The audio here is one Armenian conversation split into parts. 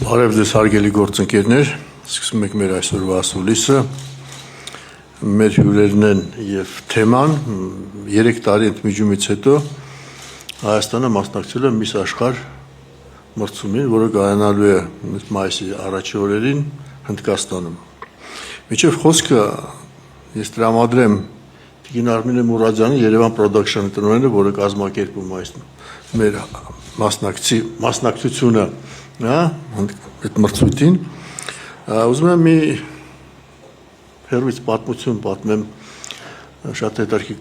Բարև ձեզ հարգելի գործընկերներ, սկսում ենք մեր այսօրվա ասուլիսը, մեր հյուրերն են և թեման, 3 տարի ընդմիջումից հետո Հայաստանը մասնակցել է Միս աշխարհ մրցումին, որը կայանալու է մայիսի առաջի օրերին Հնդկաստանում։ Մինչև խոսքը ես տրամադրեմ Տիկին Արմինե Մուրադյանի Երևան Production տնօրենը, որը կազմակերպում այս մեր մասնակցությունը այդ մրցույթին, ուզում եմ մի հերույց պատմություն պատմեմ, շատ հետաքրքիր։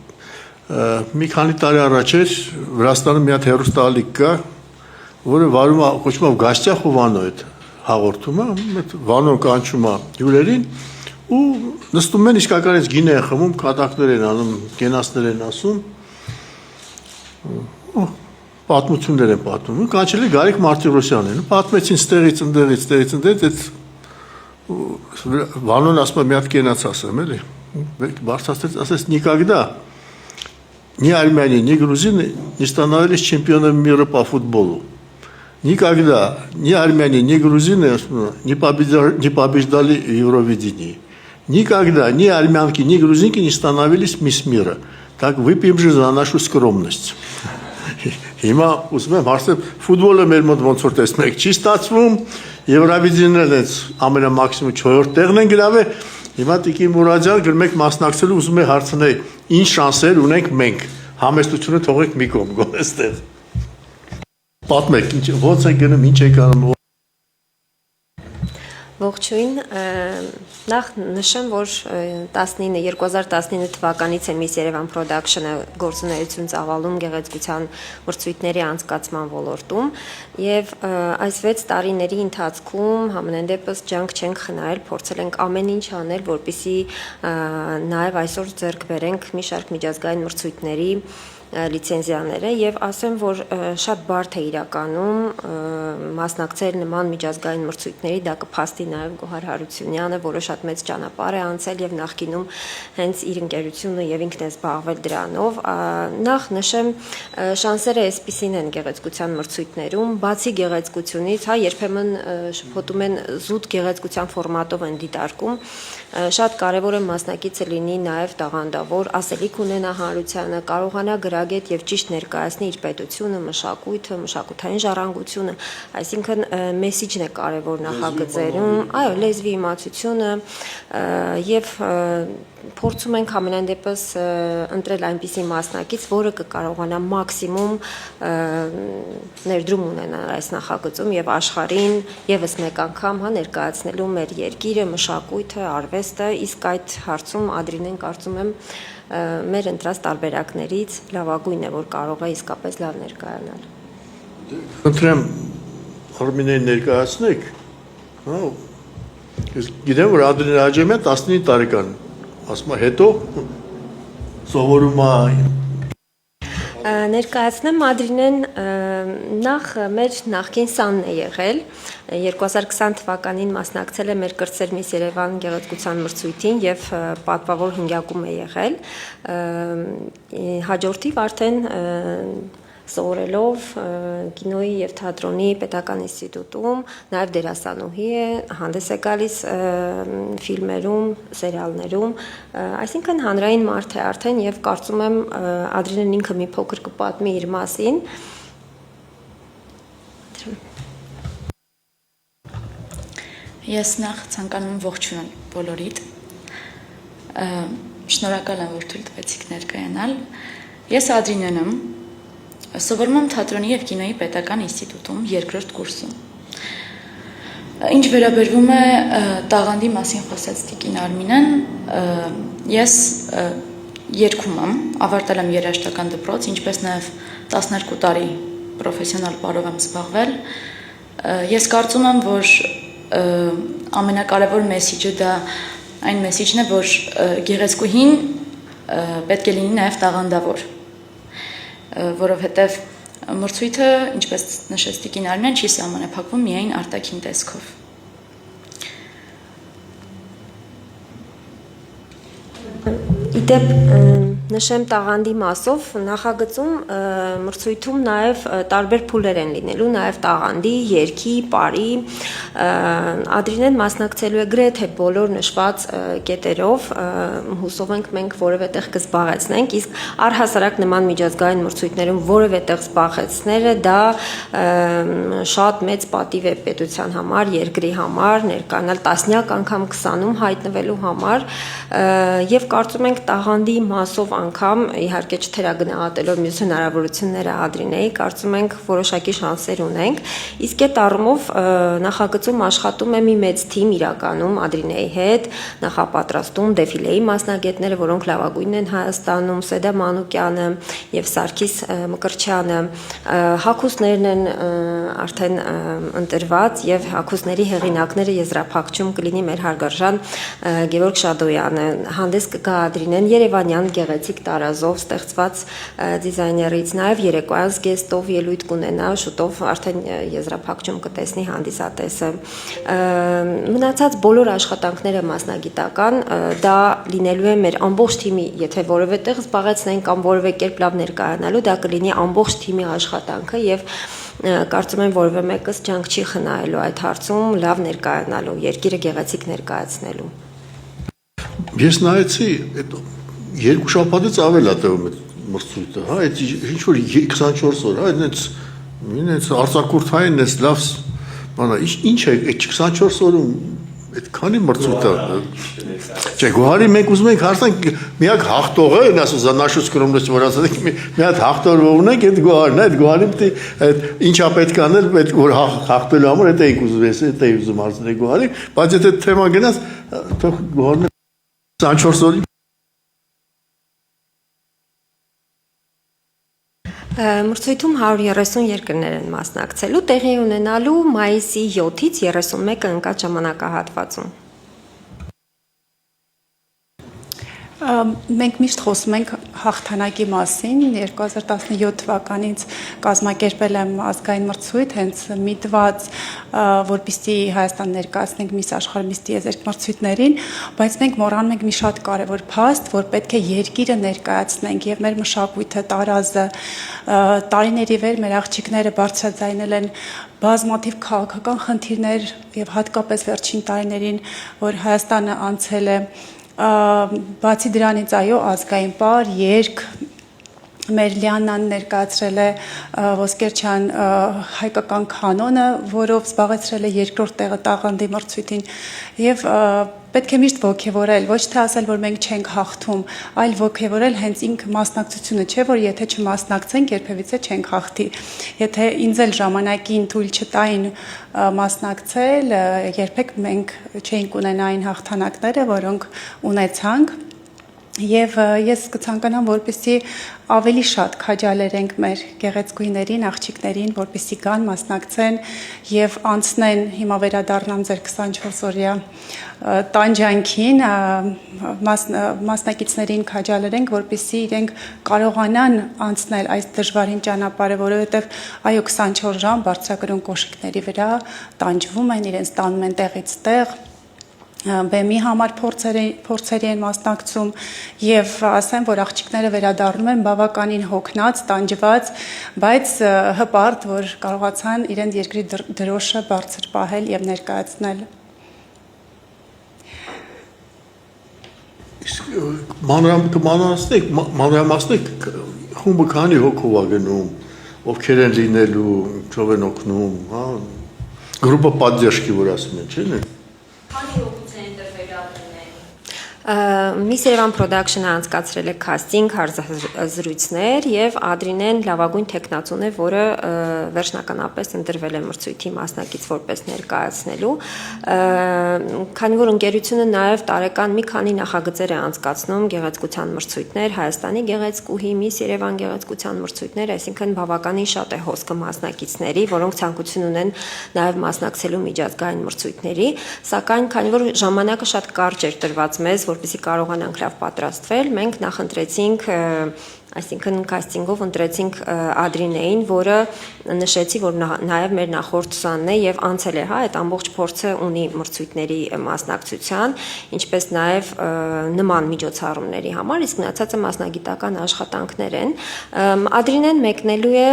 Մի քանի տարի առաջ էր Վրաստանում մի հատ հեռուստաալիք կա, որը կոչվում է Գաստյախ ու Վանո այդ հաղորդումը, Վանոն կանչում է հյուրերին ու նստում են իսկականից գինե են խմում, կատակներ են անում, կենացներ են ասում, պատմություններ են պատմում, կանչել է Գարիկ Մարտիրոսյանին, պատմեցին ստեղից ընդեղից, Վանոն ասում է մի հատ կենաց ասեմ, էլի, բարձրացրեց, ասեց, «Никогда ни армяне, ни грузины не становились чемпионами мира по футболу. Никогда ни армяне, ни грузины не побеждали в Евровидении. Никогда ни армянки, ни грузинки не становились мисс мира. Так выпьем же за нашу скромность». Հիմա ուզում եմ հարցնել, ֆուտբոլը մեր մոտ ոնց որ տեսնում եք, չի ստացվում, Եվրովիդենիան էս ամենամաքսիմում 4-րդ տեղն են գրավել, հիմա Տիկին Մուրադյան գրում եք մասնակցելու, ուզում եք հարցնել, ինչ շանսեր ունենք մենք, համեստությունը թողեք մի կողմ, գոնե այստեղ։ Պատմեք, ոնց եք գնում, ինչ եք անում։ Ողջույն, նախ նշեմ, որ 2019 թվականից է Miss Երևան Production-ը գործունեություն ծավալում գեղեցկության մրցույթների անցկացման ոլորտում եւ այս 6 տարիների ընթացքում համենայն դեպս ջանք չենք խնայել, փորձել ենք ամեն ինչ անել, որպեսզի նաեւ այսօր ձեռք բերենք մի շարք միջազգային մրցույթների լիցենզիաները եւ ասեմ, որ շատ բարդ է իրականում մասնակցել նման միջազգային մրցույթների, դա կփաստի նաեւ Գոհար Հարությունյանը, որը շատ մեծ ճանապարհ է անցել եւ նախկինում հենց իր ընկերությունը եւ ինքն է զբաղվել դրանով։ Նախ նշեմ, շանսերը այսպիսին են գեղեցկության մրցույթներում, բացի գեղեցկությունից, երբեմն շփոթում են զուտ գեղեցկության ֆորմատով են դիտարկում, շատ կարեւոր է մասնակիցը լինի նաեւ տաղանդավոր, ասելիք ունենա հանրությանը, կարողանա գրագետ եւ ճիշտ ներկայացնի իր պետությունը, մշակույթը, մշակութային ժառանգությունը, այսինքն մեսիջն է կարևոր նախագծերում, այո, լեզվի իմացությունը եւ փորձում ենք ամենայն դեպս ընտրել այնպիսի մասնակից, որը կկարողանա մաքսիմում ներդրում ունենալ այս նախագծում եւ աշխարհին եւս մեկ անգամ ներկայացնելու մեր երկիրը, մշակույթը, արվեստը, իսկ այդ հարցում Ադրինեն կարծում եմ մեր ընտրած տարբերակներից լավագույնն է, որ կարող է իսկապես լավ ներկայանալ։ Խնդրեմ Արմինեն ներկայացնեք, ես գիտեմ, որ Ադրին Աջեմյան 19 տարեկան, ասում է հետո սովորում է։ Ներկայացնեմ Ադրինեն նախ մեր նախկին սանն է եղել, 2020 թվականին մասնակցել է մեր կրտսեր Miss Երևան գեղեցկության մրցույթին եւ պատվավոր հնգյակում է եղել, հաջորդիվ արդեն սովորելով կինոյի եւ թատրոնի պետական ինստիտուտում, նաեւ դերասանուհի է, հանդես է գալիս ֆիլմերում, սերիալներում, այսինքն հանրային մարդ է արդեն եւ կարծում եմ Ադրինեն ինքը մի փոքր կպատմի իր մասին։ Ես նախ ցանկանում եմ ողջունել բոլորիդ։ Շնորհակալ եմ, որ թույլ տվեցիք ներկայանալ։ Ես Ադրինեն եմ, սովորում եմ թատրոնի եւ կինոյի պետական ինստիտուտում երկրորդ կուրսում։ Ինչ վերաբերվում է տաղանդի մասին խոսեց Տիկին Արմինեն, ես երգում եմ, ավարտել եմ երաժշտական դպրոց, ինչպես նաեւ 12 տարի պրոֆեսիոնալ պարով եմ զբաղվել։ Ես կարծում եմ, որ ամենակարևոր մեսիջը դա այն մեսիջն է, որ գեղեցկուհին պետք է լինի նաեւ տաղանդավոր, որովհետև մրցույթը, ինչպես նշեց Տիկին Արմինեն, չի սահմանափակվում միայն արտաքին տեսքով։ Իդեպ Նշեմ տաղանդի մասով նախագծում մրցույթում նաև տարբեր փուլեր են լինելու, նաև տաղանդի, երգի, պարի, Ադրինեն մասնակցելու է գրեթե բոլոր նշված կետերով, հուսով ենք մենք որևէ տեղ կզբաղեցնենք, իսկ առհասարակ նման միջազգային մրցույթներում որևէ տեղ զբաղեցնելը դա շատ մեծ պատիվ է պետության համար, երկրի համար, ներկանալ տասնյակ անգամ 20-ում հայտնվելու համար եւ կարծում ենք տաղանդի մասով անգամ իհարկե չթերագնահատելով մյուս հնարավորությունները Ադրինեի, կարծում ենք որոշակի շանսեր ունենք, իսկ այդ առումով նախագծում աշխատում է մի մեծ թիմ իրականում Ադրինեի հետ, նախապատրաստում դեֆիլեի մասնագետները, որոնք լավագույնն են Հայաստանում, Սեդա Մանուկյանը եւ Սարգիս Մկրտչյանը, հագուստներն են արդեն ընտրված եւ հագուստների հեղինակները եզրափակում կլինի մեր հարգարժան Գևորգ Շադոյանը, հանդես կգա Ադրինեն Երևանյան գեղեցիկ տարազով ստեղծված դիզայներից, նաև երեկոյան զգեստով ելույթ կունենա, շուտով արդեն եզրափակում կտեսնի հանդիսատեսը։ Մնացած բոլոր աշխատանքները մասնագիտական, դա լինելու է մեր ամբողջ թիմի, եթե որևէ տեղ զբաղեցնենք կամ որևէ կերպ լավ ներկայանալու, դա կլինի ամբողջ թիմի աշխատանքը եւ կարծում եմ որևէ մեկս ջանք չի խնայելու այդ հարցում լավ ներկայանալու, երկիրը գեղեցիկ ներկայացնելու։ Ես նայեցի, այդ երկու շաբաթից ավել է տևում այդ մրցույթը, հա, այդ ինչ որ 24 օր, հա, այնց արձակուրդային էս լավ բանա, ինչ է այդ 24 օրում այդքանի մրցույթը։ Չէ, գոհարի մենք ուզում ենք հարցնենք միակ հաղթողը, ասես նաշուց կրոմնոց որ ասենք մի հատ հաղթող ունենք, այդ գոհարն է, այդ գոհարի պետք ինչա պետք անել, պետք որ հաղթելու համար դա ենք ուզում, դա է ուզում հարցնել գոհարի, բայց եթե թեմա գնաց, թող գոհարն 24 օրի Մրցույթում 130 երկրներ են մասնակցելու, տեղի ունենալու մայիսի 7-ից 31-ը ընկած ժամանակահատվածում։ Մենք միշտ խոսում ենք հաղթանակի մասին, 2017 թվականից կազմակերպել եմ ազգային մրցույթ, հենց միտված, որպեսզի Հայաստան ներկայացնենք Միս աշխարհ, Միս տիեզերք մրցույթներին, բայց մենք մոռանում ենք մի շատ կարևոր փաստ, որ պետք է երկիրը ներկայացնենք եւ մեր մշակույթը, տարազը, տարիների վեր մեր աղջիկները բարձրաձայնել են բազմաթիվ քաղաքական խնդիրներ եւ հատկապես վերջին տարիներին, որ Հայաստանը անցել է բացի դրանից այո ազգային պար, երգ, մեր Լիաննան ներկայացրել է Ոսկերչյան հայկական կանոնը, որով զբաղեցրել է երկրորդ տեղը տաղանդի մրցույթին եւ պետք է միշտ ողջևորել, ոչ թե ասել, որ մենք չենք հաղթում, այլ ողջևորել հենց ինքը մասնակցությունը, չէ՞ որ եթե չմասնակցենք, երբևիցե չենք հաղթի։ Եթե ինձ էլ ժամանակին թույլ չտային մասնակցել, երբեք մենք չէինք ունենա այն հաղթանակները, որոնք ունեցանք։ Եվ ես կցանկանամ, որպեսզի ավելի շատ քաջալերենք մեր գեղեցկուհիներին, աղջիկներին, որպեսզի գան, մասնակցեն եւ անցնեն, հիմա վերադառնամ ձեր 24-օրյա տանջանքին, մասնակիցներին քաջալերենք, որպեսզի իրենք կարողանան անցնել այս դժվարին ճանապարհը, որովհետեւ այո 24 ժամ բարձրակրուն կոշիկների վրա տանջվում են, իրենց տանում են տեղից տեղ բեմի համար փորձերի են մասնակցում եւ ասեմ, որ աղջիկները վերադառնում են բավականին հոգնած, տանջված, բայց հպարտ, որ կարողացան իրենց երկրի դրոշը բարձր պահել եւ ներկայացնել։ մանրամասնեք խումբը քանի հոգով է գնում, ովքեր են լինելու, ինչով են օգնում, հա, գրուպը поддержки, որ ասում են, չէ՞։ Քանի հոգու Miss Yerevan Production-ը անցկացրել է քաստինգ, հարցազրույցներ եւ Ադրինեն լավագույն տեխնացուն է, որը վերջնականապես ընտրվել է մրցույթի մասնակից որպես ներկայացնելու։ Քանի որ ընկերությունը նաեւ տարեկան մի քանի նախագծեր է անցկացնում գեղեցկության մրցույթներ, Հայաստանի գեղեցկուհի, Miss Yerevan գեղեցկության մրցույթներ, այսինքն բավականին շատ է հոսքը մասնակիցների, որոնք ցանկություն ունեն նաեւ մասնակցելու միջազգային մրցույթների, սակայն քանի որ ժամանակը շատ կարճ էր տրված մեզ, որպեսզի կարողանանք լավ պատրաստվել, մենք նախընտրեցինք այսինքն կաստինգով ընտրեցինք Ադրինեին, որը նշեցի, որ նաև մեր նախորդ սանն է եւ անցել է, այդ ամբողջ փորձը ունի մրցույթների մասնակցության, ինչպես նաև նման միջոցառումների համար, իսկ մնացածը մասնագիտական աշխատանքներ են։ Ադրինեն մեկնելու է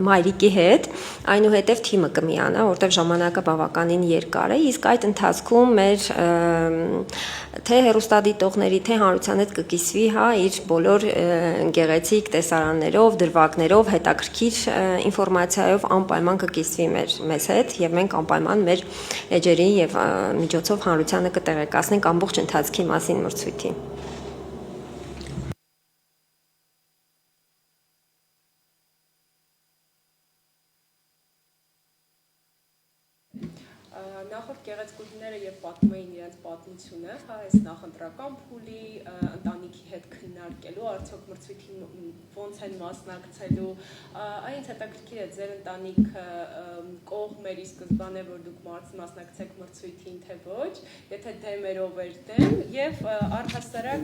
մայրիկի հետ, այնուհետև թիմը կմիանա, որտեղ ժամանակը բավականին երկար է, իսկ այդ ընթացքում մեր թե հեռուստադիտողների, թե հանրության հետ կկիսվի, իր բոլոր գեղեցիկ տեսարաններով, դրվագներով, հետաքրքիր ինֆորմացիայով անպայման կկիսվի մեզ հետ եւ մենք անպայման մեր էջերի եւ միջոցով հանրությանը կտեղեկացնենք ամբողջ ընթացքի մասին մրցույթի։ Նախորդ գեղեցկուհիները եւ պատմում էին իրենց պատմությունը, այս նախընտրական փուլի ընտանիքի հետ քննարկելու, արդյոք մրցույթին ոնց են մասնակցելու, այնց հետաքրքիր է ձեր ընտանիքը կողմ էր ի սկզբանե, որ դուք մասնակցեք մրցույթին, թե ոչ, եթե դեմերով էր դեմ եւ առհասարակ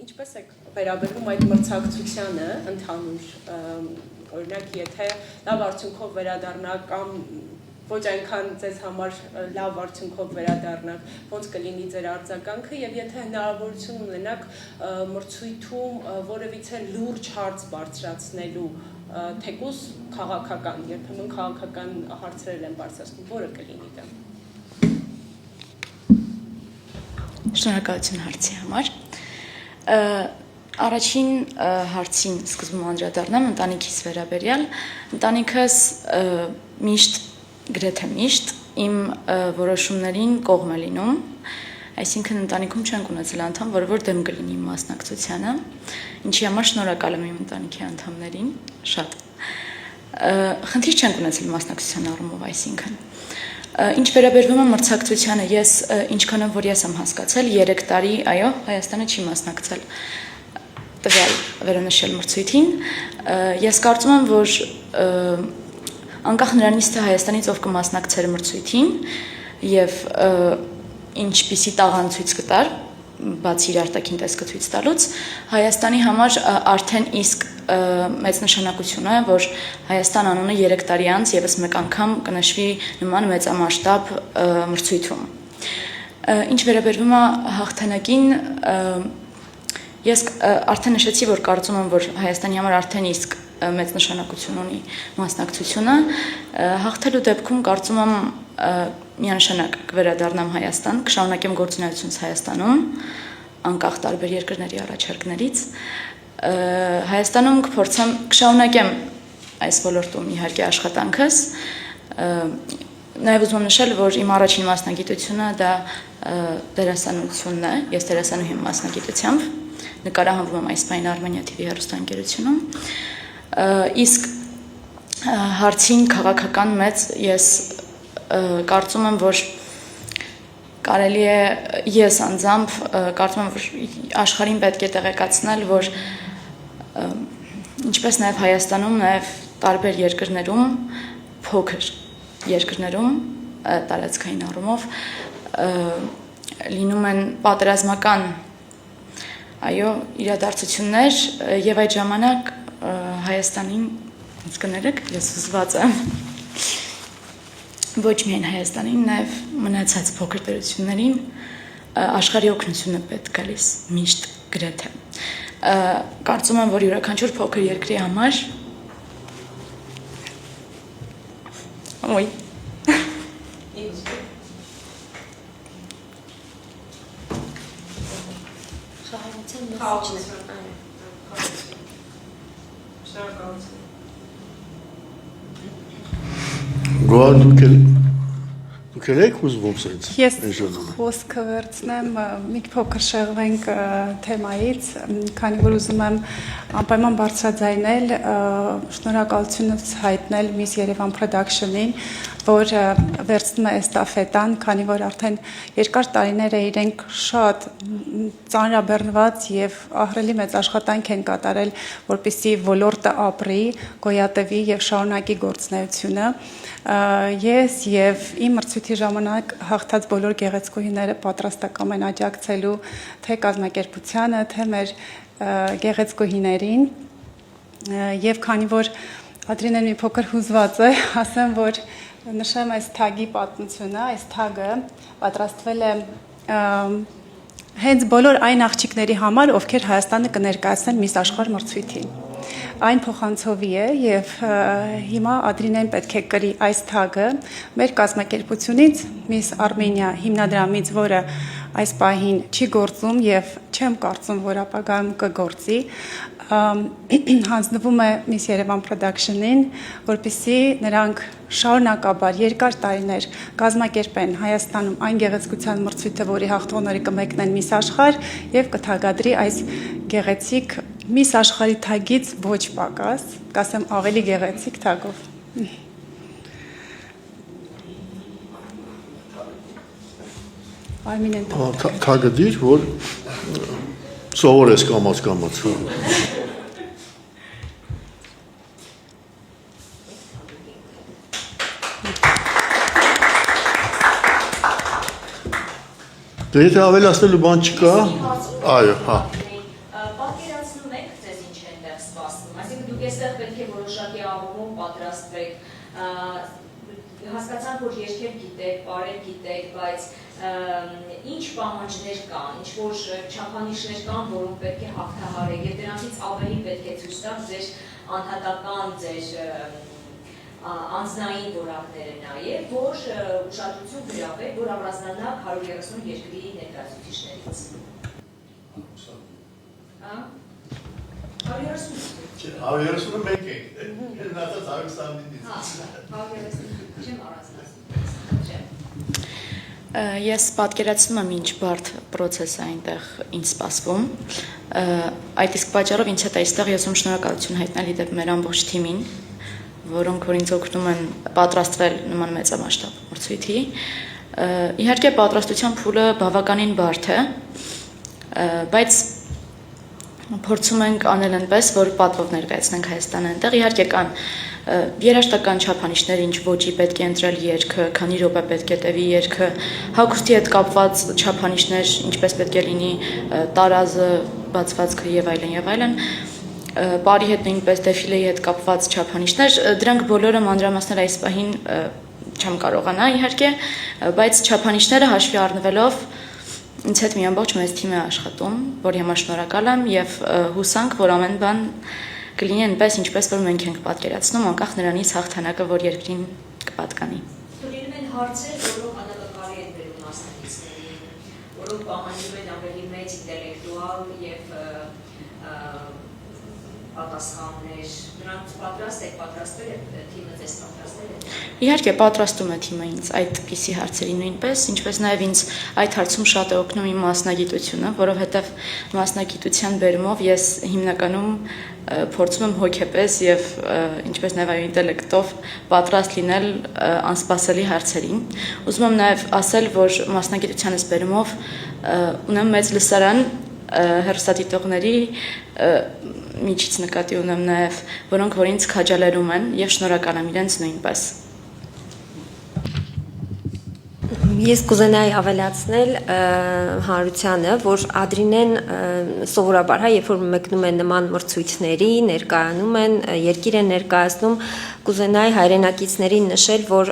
ինչպես է վերաբերվում այդ մրցակցությանը ընդհանուր, օրինակ եթե լավ արդյունքով վերադառնա կամ ոչ այնքան ձեզ համար լավ արդյունքով վերադառնաք, ոնց կլինի ձեր արձագանքը եւ եթե հնարավորություն ունենաք մրցույթում որևիցե լուրջ հարց բարձրացնելու, թեկուզ քաղաքական, երբեմն քաղաքական հարցեր են բարձրացնում, որը կլինի դա։ Շնորհակալություն հարցի համար։ Առաջին հարցին սկզբում անդրադառնամ ընտանիքիս վերաբերյալ, ընտանիքս միշտ գրեթե միշտ իմ որոշումներին կողմ է լինում, այսինքն ընտանիքում չենք ունեցել անդամ, որ դեմ կլինի իմ մասնակցությանը, ինչի համար շնորհակալ եմ իմ ընտանիքի անդամներին, շատ։ Խնդիր չենք ունեցել մասնակցության առումով, այսինքն։ Ինչ վերաբերվում է մրցակցությանը, ես ինչքանով որ ես եմ հասկացել, 3 տարի, այո, Հայաստանը չի մասնակցել տվյալ վերոնշյալ մրցույթին, ես կարծում եմ, որ անկախ նրանից թե Հայաստանից ով կմասնակցեր մրցույթին եւ ինչպիսի տաղանդույց կտար, բացի իր արտաքին տեսքը ցույց տալուց, Հայաստանի համար արդեն իսկ մեծ նշանակություն է, որ Հայաստան անունը 3 տարի անց եւս մեկ անգամ կնշվի նման մեծամասշտաբ մրցույթում։ Ինչ վերաբերվում է հաղթանակին, ես արդեն նշեցի, որ կարծում եմ, որ Հայաստանի համար արդեն իսկ մեծ նշանակություն ունի մասնակցությունը, հաղթելու դեպքում կարծում եմ միանշանակ կվերադառնամ Հայաստան, կշարունակեմ գործունեությունս Հայաստանում, անկախ տարբեր երկրների առաջարկներից, Հայաստանում կփորձեմ կշարունակեմ այս ոլորտում իհարկե աշխատանքս, նաև ուզում եմ նշել, որ իմ առաջին մասնագիտությունը դա դերասանությունն է, ես դերասանուհի եմ մասնագիտությամբ, նկարահանվում եմ այս պահին Armenia TV հեռուստաընկերությունում, իսկ հարցին քաղաքական մեծ ես կարծում եմ, որ կարելի է ես անձամբ կարծում եմ, որ աշխարհին պետք է տեղեկացնել, որ ինչպես նաև Հայաստանում, նաև տարբեր երկրներում, փոքր երկրներում տարածքային առումով լինում են պատերազմական այո իրադարձություններ եւ այդ ժամանակ Հայաստանին ինձ կներեք, ես հուզված եմ ոչ միայն Հայաստանին, նաև մնացած փոքր տերություններին աշխարհի օգնությունը պետք գալիս միշտ գրեթե։ Կարծում եմ, որ յուրաքանչյուր փոքր երկրի համար ոյ Գոհար դուք եք ուզվում սենց։ Ես խոսքը վերցնեմ, մի փոքր շեղվենք թեմայից, քանի որ ուզում եմ անպայման բարձրաձայնել, շնորհակալությունս հայտնել Miss Yerevan Production-ին, որ վերցնում է էստաֆետան, քանի որ արդեն երկար տարիներ է իրենք շատ ծանրաբեռնված եւ ահռելի մեծ աշխատանք են կատարել, որպեսզի ոլորտը ապրի, գոյատևի եւ շարունակի գործունեությունը։ Ես եւ իմ մրցույթի ժամանակ հաղթած բոլոր գեղեցկուհիները պատրաստակամ են աջակցելու թե կազմակերպությանը, թե մեր գեղեցկուհիներին։ Եվ քանի որ Ադրինեն մի փոքր հուզված է, ասեմ, որ նշեմ այս թագի պատմությունը, այս թագը պատրաստվել է հենց բոլոր այն աղջիկների համար, ովքեր Հայաստանը կներկայացնեն Միս Աշխարհ մրցույթին։ Այն փոխանցովի է եւ հիմա Ադրինեն պետք է կրի այս թագը մեր կազմակերպությունից Miss Armenia հիմնադրամից, որը այս պահին չի գործում եւ չեմ կարծում, որ ապագայում կգործի, հանձնվում է Miss Yerevan Production-ին, որպեսզի նրանք շարունակաբար երկար տարիներ կազմակերպեն Հայաստանում այն գեղեցկության մրցույթը, որի հաղթողները կմեկնեն Miss Աշխարհ եւ կթագադրի այս գեղեցիկ Miss Աշխարհի թագից ոչ պակաս, կասեմ ավելի գեղեցիկ թագով։ Արմինեն թագը դիր, որ սովորես կամաց։ Դե եթե ավելացնելու բան չկա, այո, հա։ Պատկերացնում եք, ձեզ ինչ է այնտեղ սպասվում, այսինքն դուք այստեղ պետք է որոշակի առումով պատրաստվեք, հասկացանք, որ երկեր գիտեք, պարեր գիտեք, բայց ինչ պահանջներ կան, ինչ որ չափանիշներ կան, որոնք պետք է հաղթահարեք, եւ դրանից ավելի պետք է ցույց տաք ձեր անհատական, ձեր անձնային որակները նաև, որ ուշադրություն գրավեք, որ առանձնանաք 130 երկրի ներկայացուցիչներից։ 130-ը մենք ենք, նացած 129-ից։ Չեմ առանձնացնում։ Ես պատկերացնում եմ ինչ բարդ պրոցես է այնտեղ ինչ սպասվում։ Այդ իսկ պատճառով ինձ հետ այստեղ ես ում շնորհակալություն հայտնել իդեպ մեր ամբողջ թիմին, որոնք որ ինձ օգնում են պատրաստվել նման մեծամասշտաբ մրցույթի։ Իհարկե պատրաստության փուլը բավականին բարդ է, բայց փորձում ենք անել այնպես, որ պատվով ներկայացնենք Հայաստանը այնտեղ։ Իհարկե կան երաժշտական չափանիշներ, ինչ ոճի պետք է ընտրել երգը, քանի րոպե պետք է տևի երգը, հագուստի հետ կապված չափանիշներ, ինչպես պետք է լինի տարազը, բացվածքը եւ այլն։ Բարի հետ նույնպես դեֆիլեի հետ կապված չափանիշներ, դրանք բոլորը մանրամասներ այս պահին չեմ կարողանա իհարկե, բայց չափանիշները հաշվի առնվելով ինձ հետ մի ամբողջ մեծ թիմ է աշխատում, որի համար շնորհակալ եմ եւ հուսանք, որ ամեն բան կլինի այնպես, ինչպես որ մենք ենք պատկերացնում, անկախ նրանից հաղթանակը, որ երկրին կպատկանի։ Լինում են հարցեր, որոնք անակնկալի են բերում մասնակիցներին, որոնք պահանջում են ավելի մեծ ինտելեկտուալ եւ պատասխաններ, նրանց պատրաստել եք, թիմը ձեզ պատրաստել է։ Իհարկե պատրաստում է թիմը ինձ այդպիսի հարցերի նույնպես, ինչպես նաև ինձ այդ հարցում շատ է օգնում իմ մասնագիտությունը, որովհետև մասնագիտության բերումով ես հիմնականում փորձում եմ հոգեպես եւ ինչպես նաև այո ինտելեկտով պատրաստ լինել անսպասելի հարցերին։ Ուզում եմ նաև ասել, որ մասնագիտությանս բերումով ունեմ մեծ լսարան հեռուստադիտողների միջից նկատի ունեմ նաև, որոնք որ ինձ քաջալերում են եւ շնորհակալ եմ իրենց նույնպես։ Ես կուզենայի ավելացնել հանրությանը, որ Ադրինեն սովորաբար, երբ որ մեկնում են նման մրցույթների, ներկայանում են, երկիր են ներկայացնում, կուզենայի հայրենակիցներին նշել, որ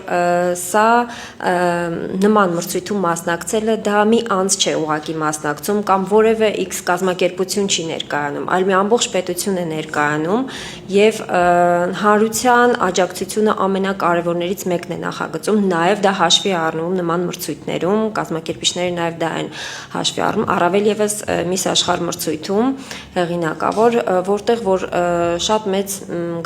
սա նման մրցույթում մասնակցելը դա մի անձ չէ ուղակի մասնակցում կամ որևէ X կազմակերպություն չի ներկայանում, այլ մի ամբողջ պետություն է ներկայանում եւ հանրության աջակցությունը ամենակարևորներից մեկն է նախագծում, նաեւ դա հաշվի առնում նման մրցույթներում, կազմակերպիչները նաև դա են հաշվի առնում, առավել եւս Miss Աշխարհ մրցույթում հեղինակավոր, որտեղ որ շատ մեծ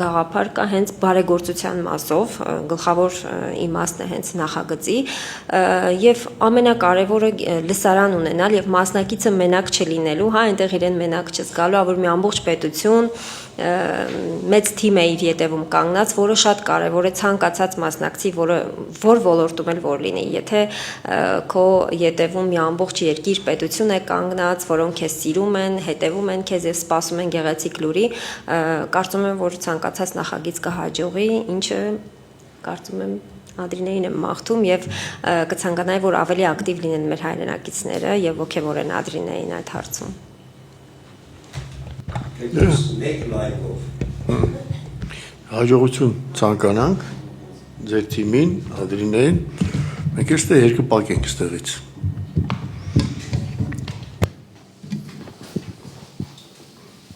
գաղափար կա հենց բարեգործ գործության մասով, գլխավոր իմաստն է հենց նախագծի, եւ ամենակարևորը լսարան ունենալ եւ մասնակիցը մենակ չլինելու, հա, այնտեղ իրեն մենակ չզգալու, որ մի ամբողջ պետություն մեծ թիմ է իր ետևում կանգնած, որը շատ կարևոր է ցանկացած մասնակցի, որ ոլորտում էլ որ լինի, եթե քո ետևում մի ամբողջ երկիր պետություն է կանգնած, որոնք քեզ սիրում են, հետևում են քեզ եւ սպասում են գեղեցիկ լուրի, կարծում եմ, որ ցանկացած նախագիծ կհաջողի, ինչը կարծում եմ Ադրինեին եմ մաղթում եւ կցանկանայի, որ ավելի ակտիվ լինեն մեր հայրենակիցները եւ ոգեվորեն Ադրինեին այդ հարցում։ Հաջողություն ցանկանանք ձեր թիմին, Ադրինեին։ Մենք այստեղ երկու պակ ենք ստեղից։